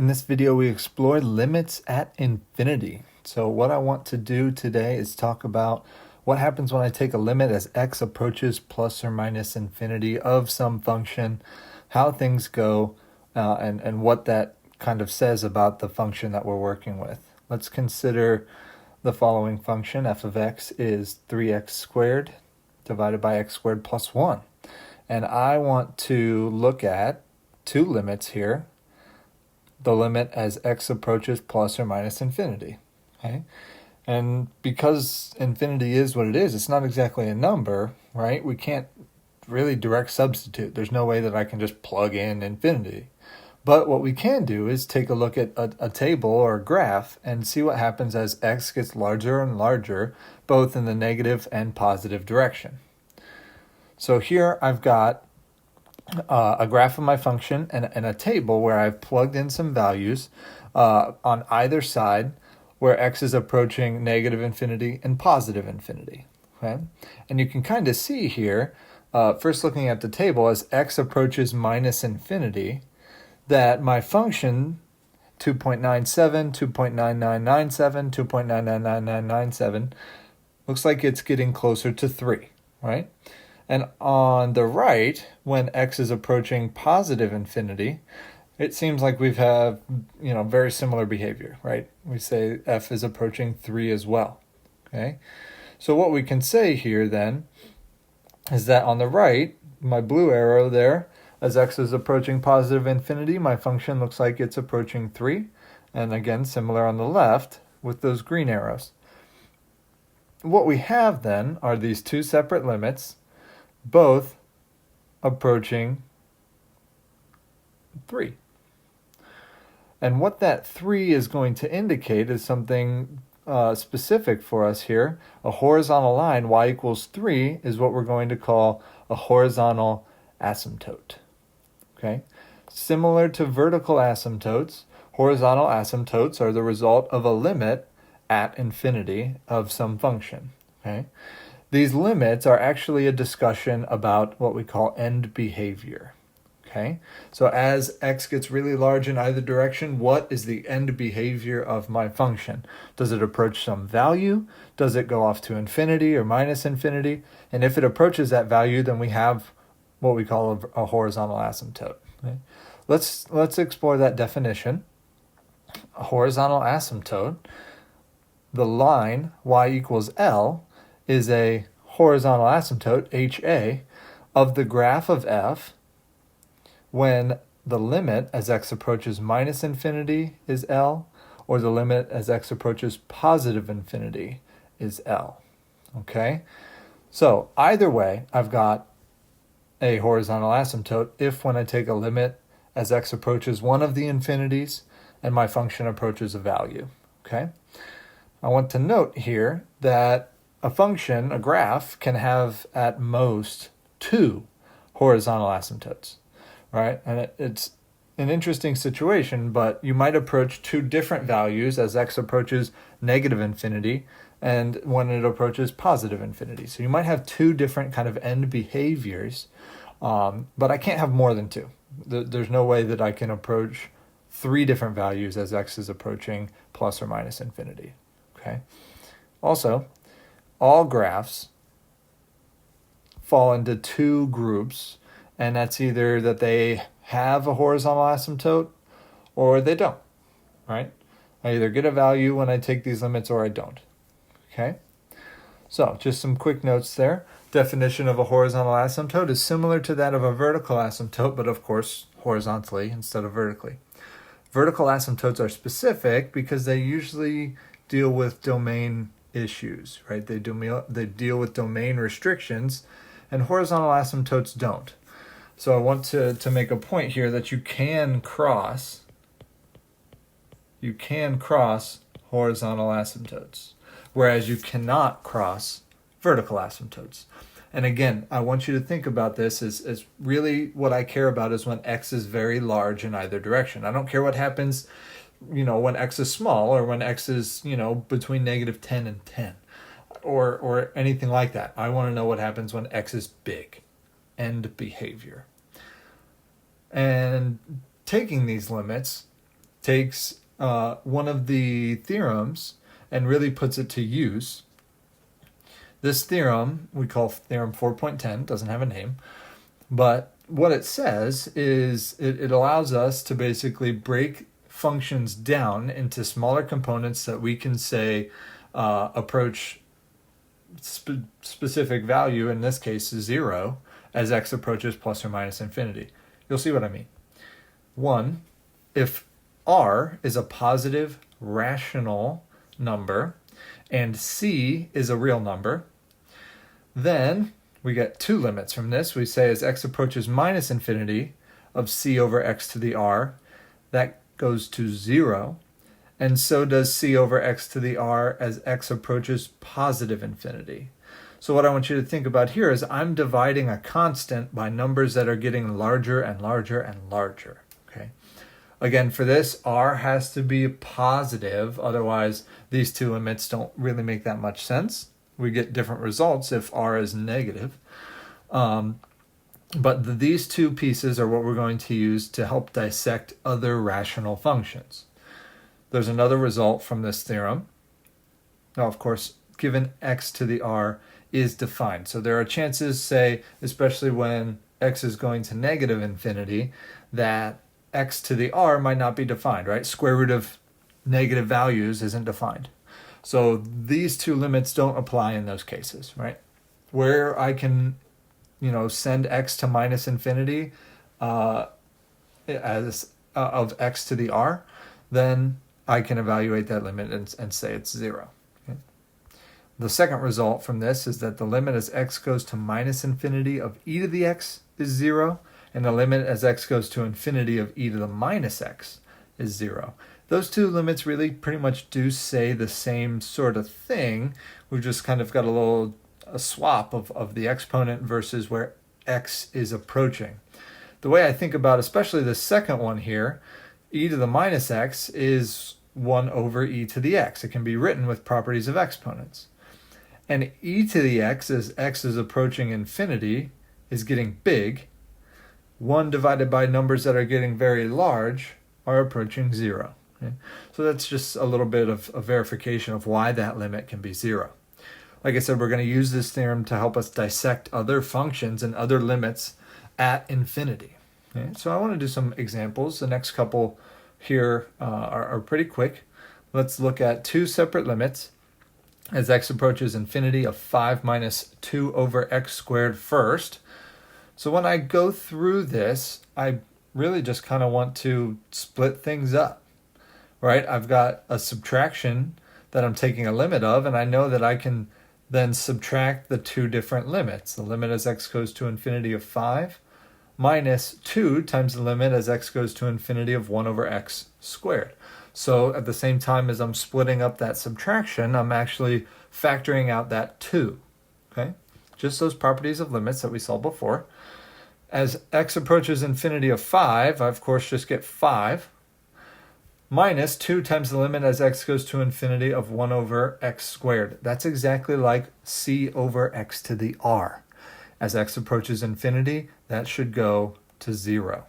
In this video, we explore limits at infinity. So what I want to do today is talk about what happens when I take a limit as x approaches plus or minus infinity of some function, how things go, and what that kind of says about the function that we're working with. Let's consider the following function. F of x is 3x squared divided by x squared plus 1. And I want to look at two limits here. The limit as x approaches plus or minus infinity. Okay? And because infinity is what it is, it's not exactly a number, right? We can't really direct substitute. There's no way that I can just plug in infinity. But what we can do is take a look at a table or a graph and see what happens as x gets larger and larger, both in the negative and positive direction. So here I've got a graph of my function and a table where I've plugged in some values on either side where x is approaching negative infinity and positive infinity. Okay? And you can kind of see here, first looking at the table, as x approaches minus infinity, that my function 2.97, 2.9997, 2.999997 looks like it's getting closer to 3, right? And on the right, when x is approaching positive infinity, it seems like we've had, very similar behavior, right? We say f is approaching 3 as well, okay? So what we can say here then is that on the right, my blue arrow there, as x is approaching positive infinity, my function looks like it's approaching 3. And again, similar on the left with those green arrows. What we have then are these two separate limits, both approaching 3. And what that 3 is going to indicate is something specific for us here. A horizontal line, y equals 3, is what we're going to call a horizontal asymptote. Okay? Similar to vertical asymptotes, horizontal asymptotes are the result of a limit at infinity of some function. Okay? These limits are actually a discussion about what we call end behavior. Okay? So as x gets really large in either direction, what is the end behavior of my function? Does it approach some value? Does it go off to infinity or minus infinity? And if it approaches that value, then we have what we call a horizontal asymptote. Okay? Let's explore that definition. A horizontal asymptote, the line y equals L, is a horizontal asymptote, HA, of the graph of f when the limit as x approaches minus infinity is L, or the limit as x approaches positive infinity is L. Okay? So either way, I've got a horizontal asymptote if when I take a limit as x approaches one of the infinities and my function approaches a value. Okay? I want to note here that a function, a graph, can have at most 2 horizontal asymptotes, right? And it's an interesting situation, but you might approach 2 different values as x approaches negative infinity and when it approaches positive infinity. So you might have 2 different kind of end behaviors, but I can't have more than 2. There's no way that I can approach 3 different values as x is approaching plus or minus infinity, okay? Also, all graphs fall into 2 groups, and that's either that they have a horizontal asymptote or they don't, right? I either get a value when I take these limits or I don't, okay? So just some quick notes there. Definition of a horizontal asymptote is similar to that of a vertical asymptote, but of course horizontally instead of vertically. Vertical asymptotes are specific because they usually deal with domain issues, right? They deal with domain restrictions, and horizontal asymptotes don't. So I want to make a point here that you can cross horizontal asymptotes, whereas you cannot cross vertical asymptotes. And again, I want you to think about this as really what I care about is when x is very large in either direction. I don't care what happens, when x is small or when x is, between negative 10 and 10 or anything like that. I want to know what happens when x is big. End behavior. And taking these limits takes one of the theorems and really puts it to use. This theorem we call theorem 4.10, doesn't have a name, but what it says is it allows us to basically break functions down into smaller components that we can say approach specific value, in this case 0, as x approaches plus or minus infinity. You'll see what I mean. 1, if r is a positive rational number and c is a real number, then we get two limits from this. We say as x approaches minus infinity of c over x to the r, that goes to 0, and so does c over x to the r as x approaches positive infinity. So what I want you to think about here is I'm dividing a constant by numbers that are getting larger and larger and larger. Okay. Again, for this, r has to be positive, otherwise these two limits don't really make that much sense. We get different results if r is negative. But these two pieces are what we're going to use to help dissect other rational functions. There's another result from this theorem. Now, of course, given x to the r is defined. So there are chances, say, especially when x is going to negative infinity, that x to the r might not be defined, right? Square root of negative values isn't defined. So these two limits don't apply in those cases, right? Where I can, send x to minus infinity as of x to the r, then I can evaluate that limit and say it's 0. Okay? The second result from this is that the limit as x goes to minus infinity of e to the x is 0, and the limit as x goes to infinity of e to the minus x is 0. Those two limits really pretty much do say the same sort of thing. We've just kind of got a swap of the exponent versus where x is approaching. The way I think about especially the second one here, e to the minus x is 1 over e to the x. It can be written with properties of exponents. And e to the x, as x is approaching infinity, is getting big. 1 divided by numbers that are getting very large are approaching 0. Okay? So that's just a little bit of a verification of why that limit can be 0. Like I said, we're going to use this theorem to help us dissect other functions and other limits at infinity. Okay? So I want to do some examples. The next couple here are pretty quick. Let's look at two separate limits as x approaches infinity of 5 minus 2 over x squared first. So when I go through this, I really just kind of want to split things up, right? I've got a subtraction that I'm taking a limit of, and I know that I can then subtract the two different limits. The limit as x goes to infinity of 5 minus 2 times the limit as x goes to infinity of 1 over x squared. So at the same time as I'm splitting up that subtraction, I'm actually factoring out that 2. Okay? Just those properties of limits that we saw before. As x approaches infinity of 5, I of course just get 5 minus 2 times the limit as x goes to infinity of 1 over x squared. That's exactly like c over x to the r. As x approaches infinity, that should go to 0.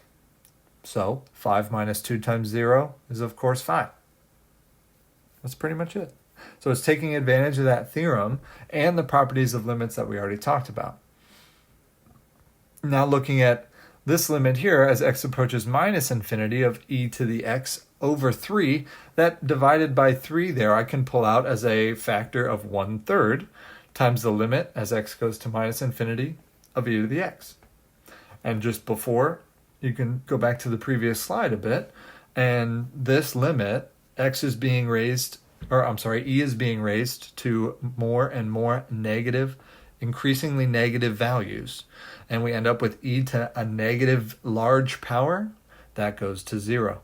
So 5 minus 2 times 0 is of course 5. That's pretty much it. So it's taking advantage of that theorem and the properties of limits that we already talked about. Now looking at this limit here as x approaches minus infinity of e to the x over 3, that divided by 3 there I can pull out as a factor of 1/3 times the limit as x goes to minus infinity of e to the x. And just before, you can go back to the previous slide a bit, and this limit, x is being raised, e is being raised to more and more negative, increasingly negative values. And we end up with e to a negative large power, that goes to 0.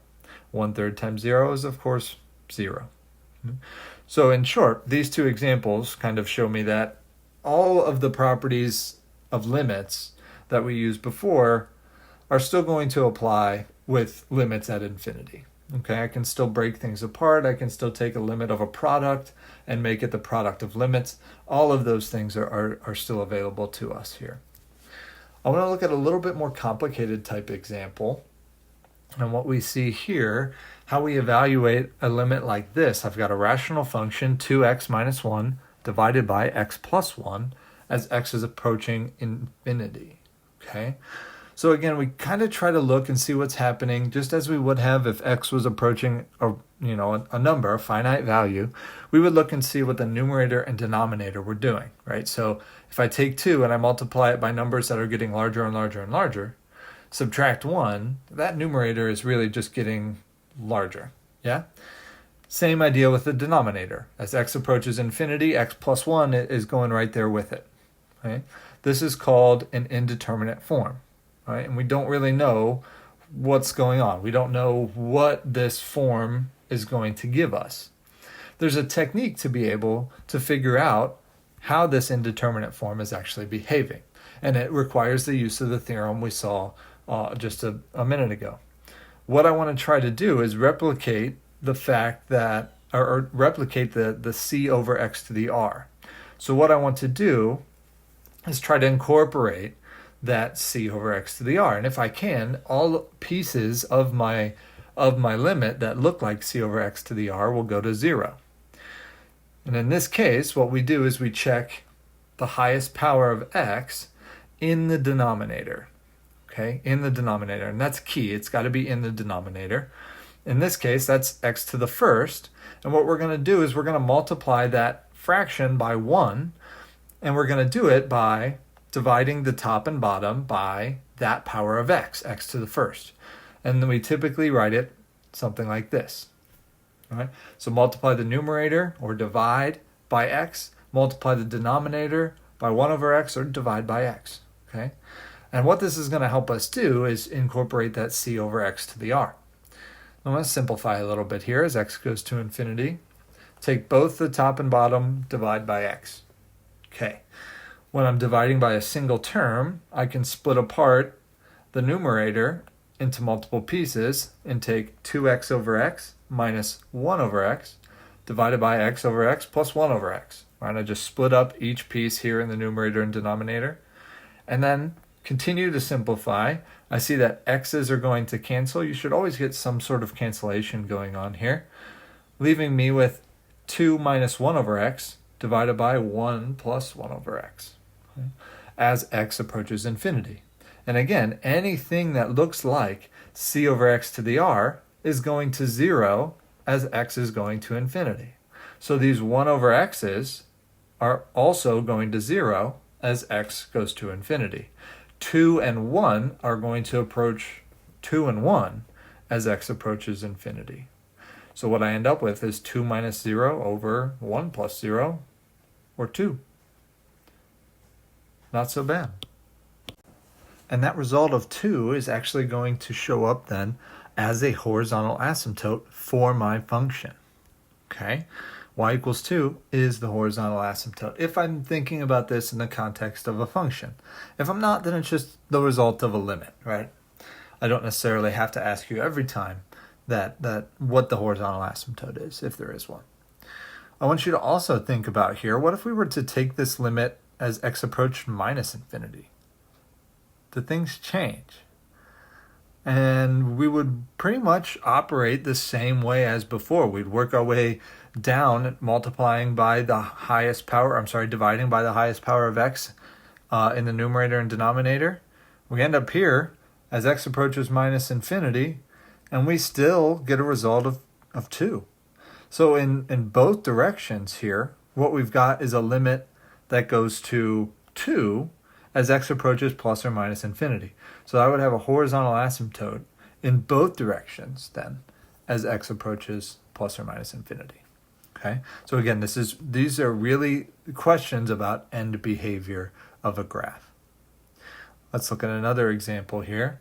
1/3 times 0 is of course 0. So in short, these two examples kind of show me that all of the properties of limits that we used before are still going to apply with limits at infinity. Okay, I can still break things apart. I can still take a limit of a product and make it the product of limits. All of those things are still available to us here. I want to look at a little bit more complicated type example. And what we see here, how we evaluate a limit like this, I've got a rational function, 2x minus 1, divided by x plus 1, as x is approaching infinity, okay? So again, we kind of try to look and see what's happening, just as we would have if x was approaching a number, a finite value. We would look and see what the numerator and denominator were doing, right? So if I take 2 and I multiply it by numbers that are getting larger and larger and larger, subtract 1, that numerator is really just getting larger, yeah? Same idea with the denominator. As x approaches infinity, x plus 1 is going right there with it, right? This is called an indeterminate form, right? And we don't really know what's going on. We don't know what this form is going to give us. There's a technique to be able to figure out how this indeterminate form is actually behaving. And it requires the use of the theorem we saw just a minute ago. What I want to try to do is replicate the fact that, or replicate the c over x to the r. So what I want to do is try to incorporate that c over x to the r. And if I can, all pieces of my limit that look like c over x to the r will go to 0. And in this case, what we do is we check the highest power of x in the denominator. Okay, in the denominator, and that's key. It's got to be in the denominator. In this case, that's x to the first, and what we're going to do is we're going to multiply that fraction by 1, and we're going to do it by dividing the top and bottom by that power of x to the first. And then we typically write it something like this. All right? So multiply the numerator, or divide, by x, multiply the denominator by 1 over x, or divide by x. Okay? And what this is going to help us do is incorporate that c over x to the r. I'm going to simplify a little bit here as x goes to infinity. Take both the top and bottom, divide by x. Okay. When I'm dividing by a single term, I can split apart the numerator into multiple pieces and take 2x over x minus 1 over x divided by x over x plus 1 over x. Right? I just split up each piece here in the numerator and denominator. And then continue to simplify. I see that x's are going to cancel. You should always get some sort of cancellation going on here, leaving me with 2 minus 1 over x divided by 1 plus 1 over x, okay, as x approaches infinity. And again, anything that looks like c over x to the r is going to 0 as x is going to infinity. So these 1 over x's are also going to 0 as x goes to infinity. 2 and 1 are going to approach 2 and 1 as x approaches infinity. So what I end up with is 2 minus 0 over 1 plus 0, or 2. Not so bad. And that result of 2 is actually going to show up then as a horizontal asymptote for my function. Okay? Y equals 2 is the horizontal asymptote, if I'm thinking about this in the context of a function. If I'm not, then it's just the result of a limit, right? I don't necessarily have to ask you every time that what the horizontal asymptote is, if there is one. I want you to also think about here, what if we were to take this limit as x approached minus infinity? Do things change? And we would pretty much operate the same way as before. We'd work our way down, multiplying by the highest power, dividing by the highest power of x in the numerator and denominator. We end up here as x approaches minus infinity, and we still get a result of 2. So in both directions here, what we've got is a limit that goes to 2 as x approaches plus or minus infinity. So I would have a horizontal asymptote in both directions then as x approaches plus or minus infinity. Okay? So again, these are really questions about end behavior of a graph. Let's look at another example here.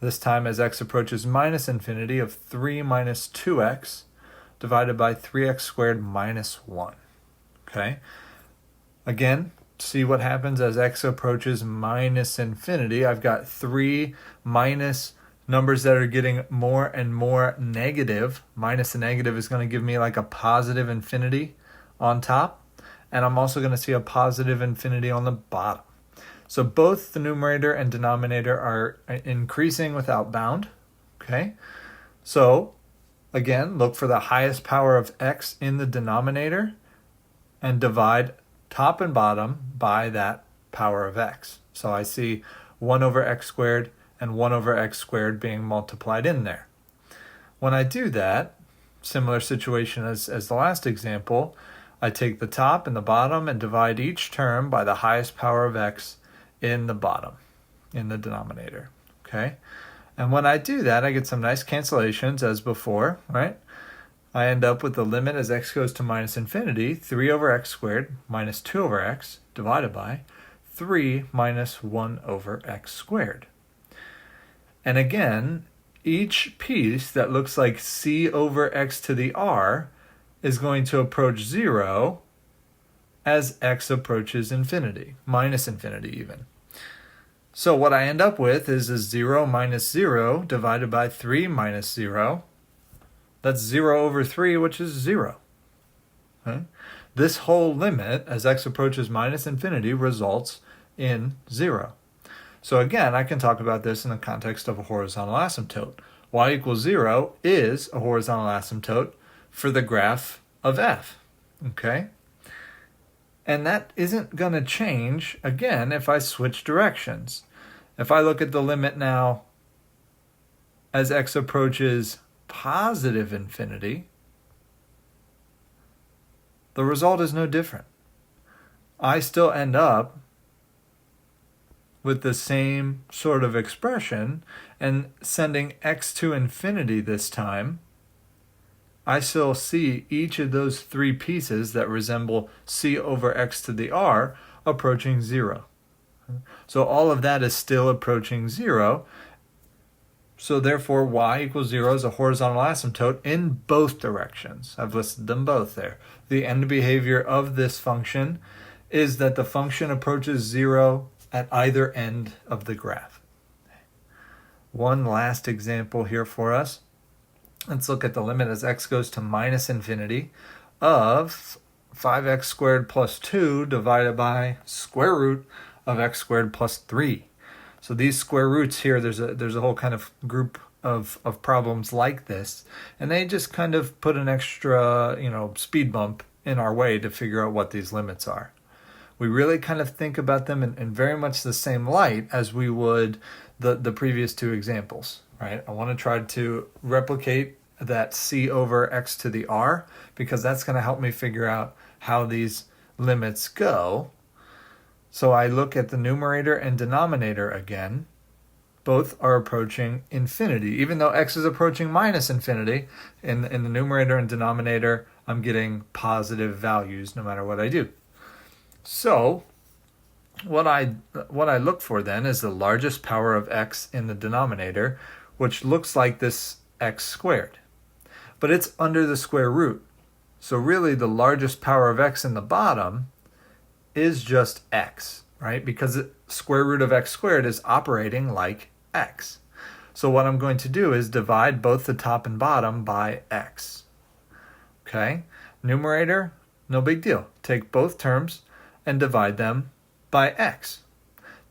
This time as x approaches minus infinity of 3 minus 2x divided by 3x squared minus 1. Okay? Again, see what happens as x approaches minus infinity. I've got 3 minus numbers that are getting more and more negative. Minus a negative is going to give me like a positive infinity on top. And I'm also going to see a positive infinity on the bottom. So both the numerator and denominator are increasing without bound. Okay, so again, look for the highest power of x in the denominator and divide top and bottom by that power of x. So I see 1 over x squared and 1 over x squared being multiplied in there. When I do that, similar situation as the last example, I take the top and the bottom and divide each term by the highest power of x in the bottom, in the denominator, okay? And when I do that, I get some nice cancellations as before, right? I end up with the limit as x goes to minus infinity, 3 over x squared minus 2 over x divided by 3 minus 1 over x squared. And again, each piece that looks like c over x to the r is going to approach 0 as x approaches infinity, minus infinity even. So what I end up with is a 0 minus 0 divided by 3 minus 0. That's 0 over 3, which is 0. Okay? This whole limit, as x approaches minus infinity, results in 0. So again, I can talk about this in the context of a horizontal asymptote. Y equals 0 is a horizontal asymptote for the graph of f. Okay? And that isn't going to change, again, if I switch directions. If I look at the limit now as x approaches positive infinity, the result is no different. I still end up with the same sort of expression, and sending x to infinity this time, I still see each of those three pieces that resemble c over x to the r approaching 0. So all of that is still approaching 0. So therefore, y equals 0 is a horizontal asymptote in both directions. I've listed them both there. The end behavior of this function is that the function approaches 0 at either end of the graph. One last example here for us. Let's look at the limit as x goes to minus infinity of 5x squared plus 2 divided by square root of x squared plus 3. So these square roots here, there's a whole kind of group of problems like this, and they just kind of put an extra, speed bump in our way to figure out what these limits are. We really kind of think about them in very much the same light as we would the previous two examples, right? I want to try to replicate that c over x to the r, because that's going to help me figure out how these limits go. So I look at the numerator and denominator again. Both are approaching infinity. Even though x is approaching minus infinity, in the numerator and denominator, I'm getting positive values no matter what I do. So what I look for then is the largest power of x in the denominator, which looks like this x squared. But it's under the square root. So really the largest power of x in the bottom is just x, right? Because the square root of x squared is operating like x. So what I'm going to do is divide both the top and bottom by x. Okay? Numerator, no big deal. Take both terms and divide them by x.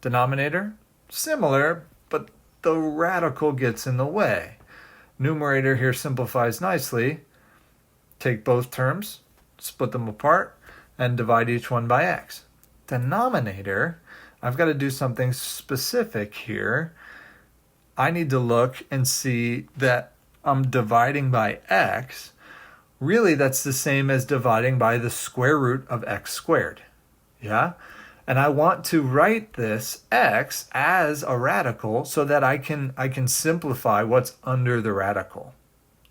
Denominator, similar, but the radical gets in the way. Numerator here simplifies nicely. Take both terms, split them apart, and divide each one by x. Denominator, I've got to do something specific here. I need to look and see that I'm dividing by x. Really, that's the same as dividing by the square root of x squared. Yeah? And I want to write this x as a radical so that I can simplify what's under the radical.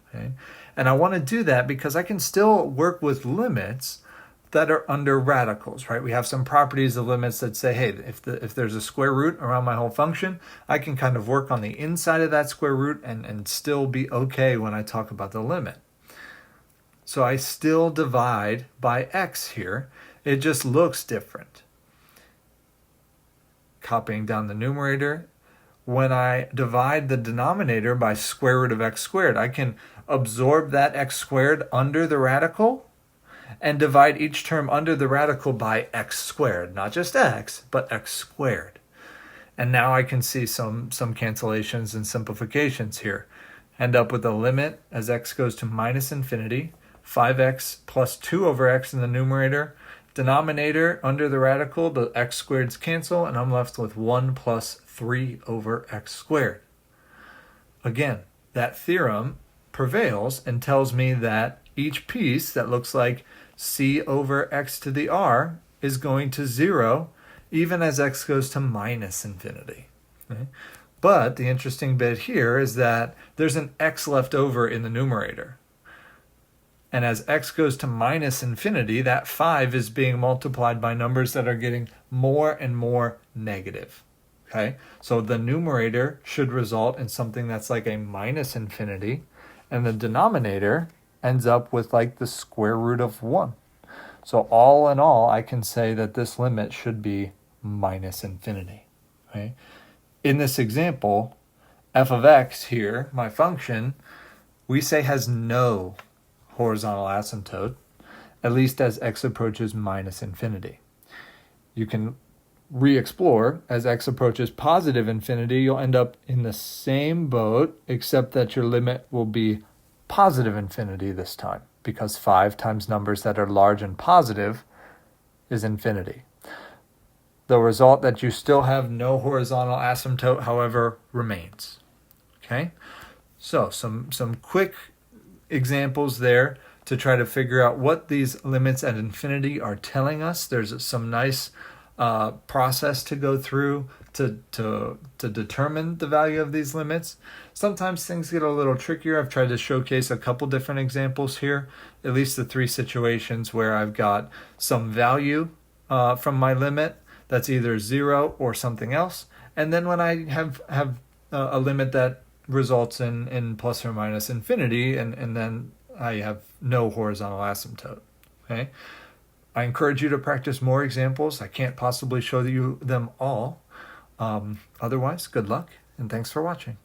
Okay? And I want to do that because I can still work with limits that are under radicals, right? We have some properties of limits that say, hey, if there's a square root around my whole function, I can kind of work on the inside of that square root and still be okay when I talk about the limit. So I still divide by x here. It just looks different. Copying down the numerator, when I divide the denominator by square root of x squared, I can absorb that x squared under the radical and divide each term under the radical by x squared. Not just x, but x squared. And now I can see some cancellations and simplifications here. end up with a limit as x goes to minus infinity, 5x plus 2 over x in the numerator. Denominator under the radical, the x squareds cancel, and I'm left with 1 plus 3 over x squared. Again, that theorem prevails and tells me that each piece that looks like c over x to the r is going to 0 even as x goes to minus infinity. Okay? But the interesting bit here is that there's an x left over in the numerator. And as x goes to minus infinity, that 5 is being multiplied by numbers that are getting more and more negative. Okay, so the numerator should result in something that's like a minus infinity, and the denominator ends up with like the square root of 1. So all in all, I can say that this limit should be minus infinity. Okay? In this example, f of x here, my function, we say has no horizontal asymptote, at least as x approaches minus infinity. You can re-explore. As x approaches positive infinity, you'll end up in the same boat, except that your limit will be positive infinity this time, because 5 times numbers that are large and positive is infinity. The result that you still have no horizontal asymptote, however, remains. Okay? So some quick examples there to try to figure out what these limits at infinity are telling us. There's some nice process to go through to determine the value of these limits. Sometimes things get a little trickier. I've tried to showcase a couple different examples here, at least the 3 situations where I've got some value from my limit that's either 0 or something else, and then when I have a limit that results in plus or minus infinity, and then I have no horizontal asymptote. Okay, I encourage you to practice more examples. I can't possibly show you them all. Otherwise, good luck, and thanks for watching.